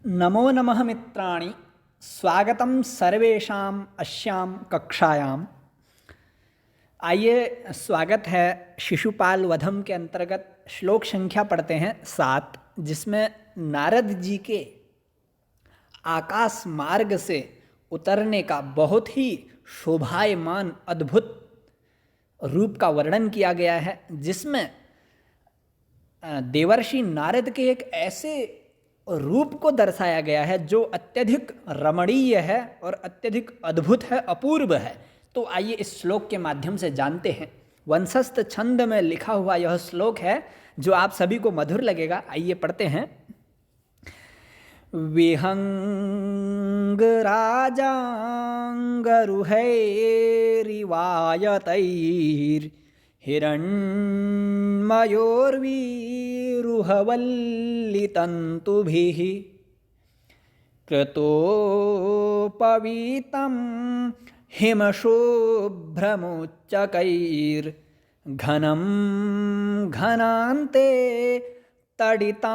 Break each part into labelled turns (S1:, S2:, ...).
S1: नमो नमः मित्राणि, स्वागतं सर्वेषाम् अस्यां कक्षायाम्। आइए, स्वागत है। शिशुपाल वधम के अंतर्गत श्लोक संख्या पढ़ते हैं 7, जिसमें नारद जी के आकाश मार्ग से उतरने का बहुत ही शोभायमान अद्भुत रूप का वर्णन किया गया है, जिसमें देवर्षि नारद के एक ऐसे रूप को दर्शाया गया है जो अत्यधिक रमणीय है और अत्यधिक अद्भुत है, अपूर्व है। तो आइए इस श्लोक के माध्यम से जानते हैं। वंशस्थ छंद में लिखा हुआ यह श्लोक है जो आप सभी को मधुर लगेगा। आइए पढ़ते हैं। विहंगराजांगरुहैरिवायतैर् हिरण्मयोर्वीरुहवल्लितन्तुभिः कृतोपवीतं हिमशुभ्रमुच्चकैर्घनं घनान्ते तडितांगणैरिव।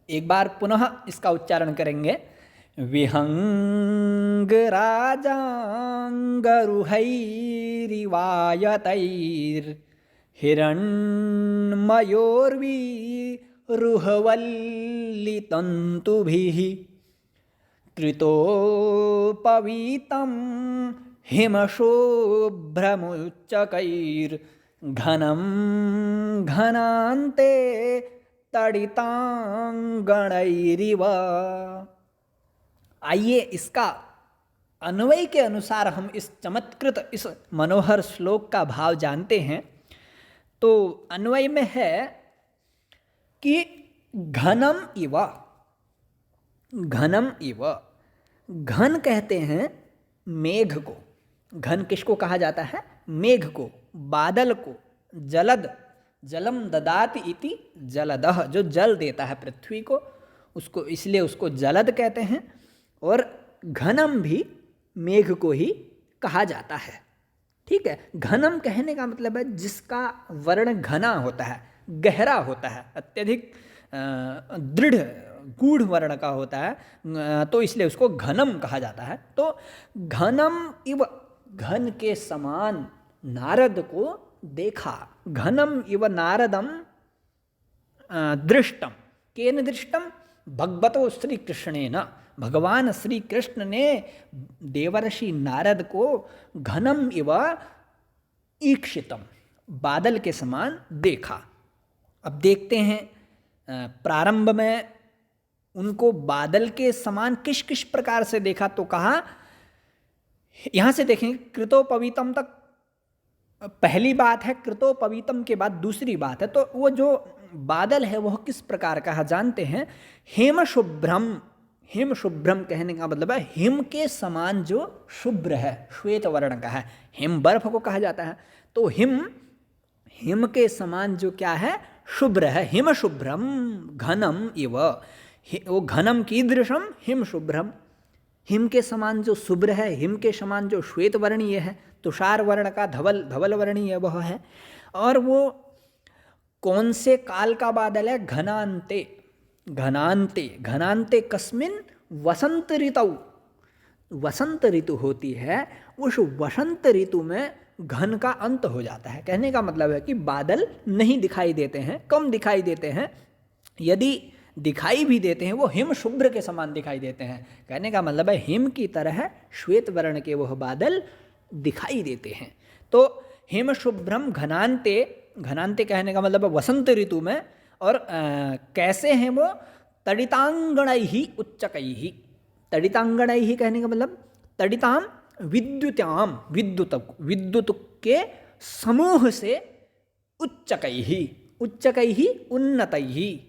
S1: एक बार पुनः इसका उच्चारण करेंगे। विहंगराजांगरुहैरिवायतैर् हिरण्मयोर्वीरुहवल्लितन्तुभिः कृतोपवीतं हिमशुभ्रमुच्चकैर्घनं घनान्ते तडितांगणैरिव। आइए इसका अन्वय के अनुसार हम इस चमत्कृत, इस मनोहर श्लोक का भाव जानते हैं। तो अन्वय में है कि घनम इव, घनम इव। घन कहते हैं मेघ को। घन किसको कहा जाता है? मेघ को, बादल को। जलद, जलम ददाति इति जलदः, जो जल देता है पृथ्वी को, उसको, इसलिए उसको जलद कहते हैं। और घनम भी मेघ को ही कहा जाता है। ठीक है। घनम कहने का मतलब है जिसका वर्ण घना होता है, गहरा होता है, अत्यधिक दृढ़ गूढ़ वर्ण का होता है, तो इसलिए उसको घनम कहा जाता है। तो घनम इव, घन के समान नारद को देखा। घनम इव नारदम दृष्टम। केन दृष्टम? भगवतो श्री कृष्णेन। भगवान श्री कृष्ण ने देवर्षि नारद को घनम इव ईक्षितम, बादल के समान देखा। अब देखते हैं प्रारंभ में उनको बादल के समान किस किस प्रकार से देखा। तो कहा, यहाँ से देखेंगे कृतोपवीतम तक पहली बात है, कृतोपवीतम के बाद दूसरी बात है। तो वो जो बादल है वह किस प्रकार का है जानते हैं। हेम शुभ्रम। हिम शुभ्रम कहने का मतलब है हिम के समान जो शुभ्र है, श्वेत वर्ण का है। हिम बर्फ को कहा जाता है। तो हिम, हिम के समान जो क्या है, शुभ्र है। हिम शुभ्रम घनम इव। वो घनम कीदृशम? हिम शुभ्रम। हिम के समान जो शुभ्र है, हिम के समान जो श्वेत वर्णीय है, तुषार वर्ण का, धवल धवल वर्णीय वह है। और वो कौन से काल का बादल है? घनांते। घनांते, घनांते कस्मिन? वसंत ऋतु। वसंत ऋतु होती है, उस वसंत ऋतु में घन का अंत हो जाता है। कहने का मतलब है कि बादल नहीं दिखाई देते हैं, कम दिखाई देते हैं। यदि दिखाई भी देते हैं वो हिम शुभ्र के समान दिखाई देते हैं। कहने का मतलब है हिम की तरह श्वेत वर्ण के वह बादल दिखाई देते हैं। तो हिम शुभ्रम घनांते, घनांते कहने का मतलब है वसंत ऋतु में। और कैसे हैं वो? तडितांगणैहि उच्चकैहि। तडितांगणैहि कहने का मतलब तडिताम विद्युताम, विद्युत, विद्युत के समूह से, उच्चकैहि, उच्चकैहि उन्नतैहि।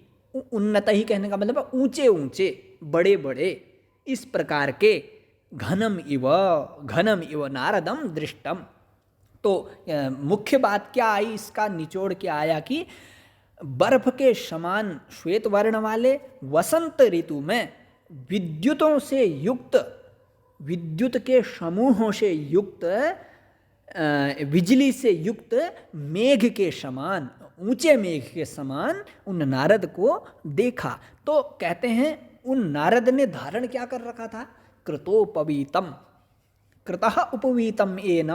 S1: उन्नतैहि कहने का मतलब ऊंचे ऊंचे, बड़े बड़े, इस प्रकार के। घनम इव, घनम इव नारदम दृष्टम। तो मुख्य बात क्या आई, इसका निचोड़ क्या आया कि बर्फ के समान श्वेत वर्ण वाले वसंत ऋतु में विद्युतों से युक्त, विद्युत के समूहों से युक्त, बिजली से युक्त मेघ के समान, ऊंचे मेघ के समान उन नारद को देखा। तो कहते हैं उन नारद ने धारण क्या कर रखा था? कृतोपवीतम, कृतः उपवीतम येन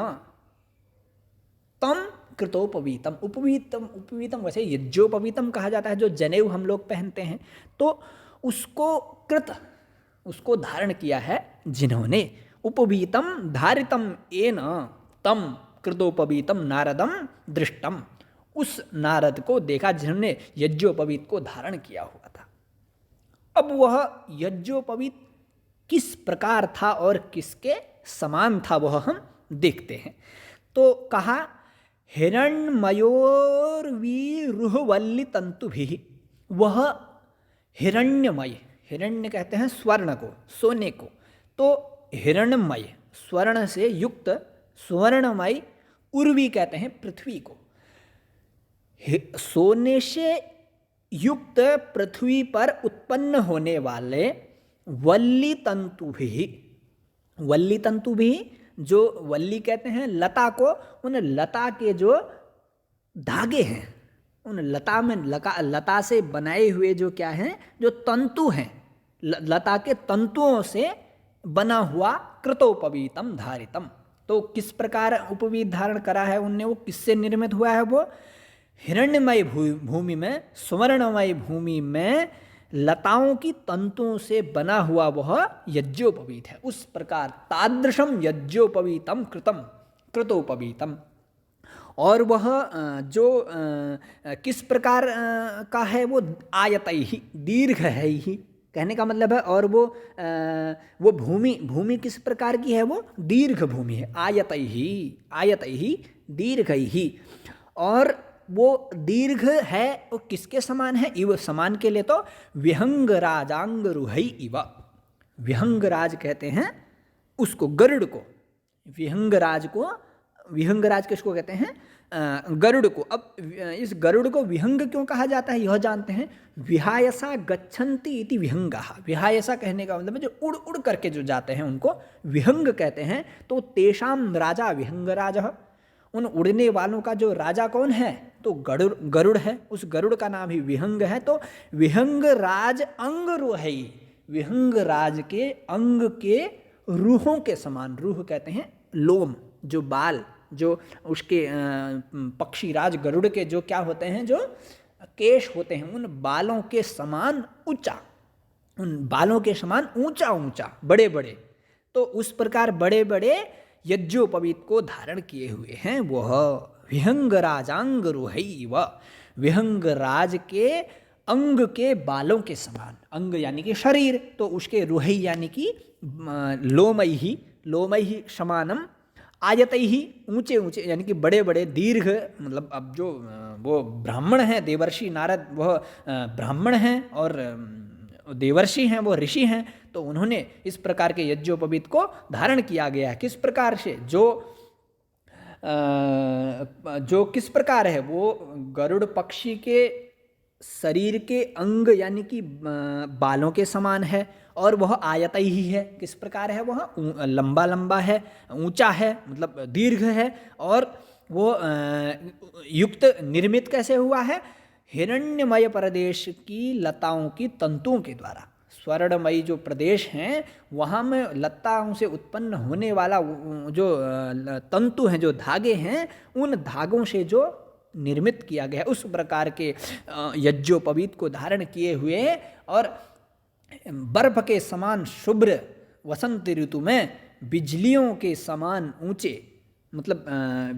S1: तम कृतोपवीतम। उपवीतम, उपवीतम वैसे यज्ञोपवीतम कहा जाता है, जो जनेऊ हम लोग पहनते हैं। तो उसको कृत, उसको धारण किया है जिन्होंने। उपवीतम धारितम येन तम कृतोपवीतम नारदम दृष्टम। उस नारद को देखा जिन्होंने यज्ञोपवीत को धारण किया हुआ था। अब वह यज्ञोपवीत किस प्रकार था और किसके समान था वह हम देखते हैं। तो कहा हिरण्मयोर्विरुहवल्ली तंतुभिः। वह हिरण्यमय, हिरण्य कहते हैं स्वर्ण को, सोने को, तो हिरण्यमय स्वर्ण से युक्त स्वर्णमय, उर्वी कहते हैं पृथ्वी को। सोने से युक्त पृथ्वी पर उत्पन्न होने वाले वल्ली तंतु भी, वल्ली तंतु भी, जो वल्ली कहते हैं लता को, उन लता के जो धागे हैं, उन लता में लता से बनाए हुए जो क्या हैं, जो तंतु हैं, लता के तंतुओं से बना हुआ कृतोपवीतम धारितम। तो किस प्रकार उपवीत धारण करा है उनने, वो किससे निर्मित हुआ है? वो हिरण्यमय भूमि में, स्वर्णमय भूमि में लताओं की तंतुओं से बना हुआ वह यज्ञोपवीत है। उस प्रकार तादृशम यज्ञोपवीतम कृतम कृतोपवीतम। और वह जो किस प्रकार का है, वो आयतैहि, दीर्घ है ही, कहने का मतलब है। और वो भूमि किस प्रकार की है? वो दीर्घ भूमि है। आयतैहि, आयतैहि दीर्घैहि। और वो दीर्घ है, वो किसके समान है? इव, समान के लिए तो विहंग राजांग रुहई इव। विहंगराज कहते हैं उसको, गरुड़ को। विहंगराज को, विहंगराज किसको कहते हैं? गरुड़ को। अब इस गरुड़ को विहंग क्यों कहा जाता है यह जानते हैं। विहायसा गच्छन्ति इति विहंगाः। विहायसा कहने का मतलब है जो उड़ उड़ करके जो जाते हैं उनको विहंग कहते हैं। तो तेषाम राजा विहंगराजः, उन उड़ने वालों का जो राजा कौन है? तो गरुड़ है। उस गरुड़ का नाम ही विहंग है। तो विहंग राज अंग रुहई, विहंग राज के अंग के रूहों के समान। रूह कहते हैं लोम, जो बाल, जो उसके पक्षीराज गरुड़ के जो क्या होते हैं, जो केश होते हैं, उन बालों के समान ऊंचा, उन बालों के समान ऊंचा ऊंचा, बड़े बड़े। तो उस प्रकार बड़े बड़े यज्ञोपवीत को धारण किए हुए हैं वह विहंगराजांग रुहई व। विहंगराज के अंग के बालों के समान, अंग यानी कि शरीर, तो उसके रुहई यानी कि लोमई ही, लोमई ही समानम आयतई ही, ऊंचे ऊंचे यानी कि बड़े बड़े, दीर्घ मतलब अब जो वो ब्राह्मण हैं, देवर्षि नारद वह ब्राह्मण हैं और देवर्षि हैं, वो ऋषि हैं। तो उन्होंने इस प्रकार के यज्ञोपवीत को धारण किया गया है। किस प्रकार से? जो किस प्रकार है? वो गरुड़ पक्षी के शरीर के अंग यानी कि बालों के समान है, और वह आयतई ही है। किस प्रकार है? वह लंबा लंबा है, ऊंचा है, मतलब दीर्घ है। और वो युक्त, निर्मित कैसे हुआ है? हिरण्यमय प्रदेश की लताओं की तंतुओं के द्वारा। स्वर्णमयी जो प्रदेश हैं वहाँ में लताओं से उत्पन्न होने वाला जो तंतु हैं, जो धागे हैं, उन धागों से जो निर्मित किया गया, उस प्रकार के यज्ञोपवीत को धारण किए हुए और बर्फ के समान शुभ्र वसंत ऋतु में बिजलियों के समान ऊंचे, मतलब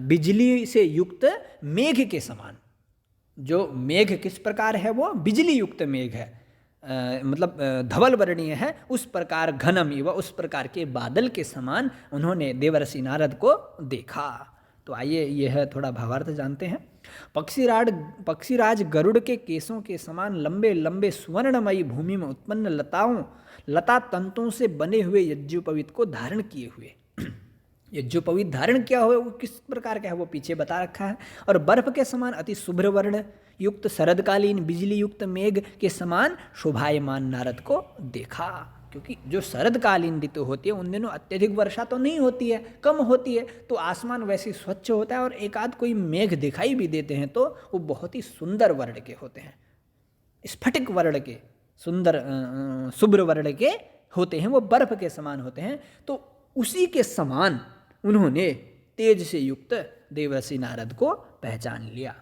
S1: बिजली से युक्त मेघ के समान। जो मेघ किस प्रकार है? वो बिजली युक्त मेघ है, मतलब धवल वर्णीय है। उस प्रकार घनम इव, उस प्रकार के बादल के समान उन्होंने देवर्षि नारद को देखा। तो आइए यह थोड़ा भावार्थ जानते हैं। पक्षीराज गरुड़ के केसों के समान लंबे लंबे स्वर्णमयी भूमि में उत्पन्न लता तंतुओं से बने हुए यज्ञोपवीत को धारण किए हुए। यज्ञोपवीत धारण किया हुआ वो किस प्रकार का है, वो पीछे बता रखा है। और बर्फ के समान अति शुभ्र वर्ण युक्त शरदकालीन बिजली युक्त मेघ के समान शोभायमान नारद को देखा। क्योंकि जो शरदकालीन ऋतु होती है उन दिनों अत्यधिक वर्षा तो नहीं होती है, कम होती है, तो आसमान वैसे ही स्वच्छ होता है और एक आध कोई मेघ दिखाई भी देते हैं तो वो बहुत ही सुंदर वर्ण के होते हैं, स्फटिक वर्ण के, सुंदर शुभ्र वर्ण के होते हैं, वो बर्फ के समान होते हैं। तो उसी के समान उन्होंने तेज से युक्त देवर्षि नारद को पहचान लिया।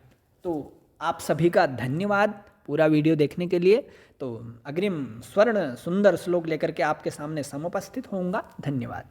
S1: तो आप सभी का धन्यवाद पूरा वीडियो देखने के लिए। तो अग्रिम स्वर्ण सुंदर श्लोक लेकर के आपके सामने समुपस्थित होऊंगा। धन्यवाद।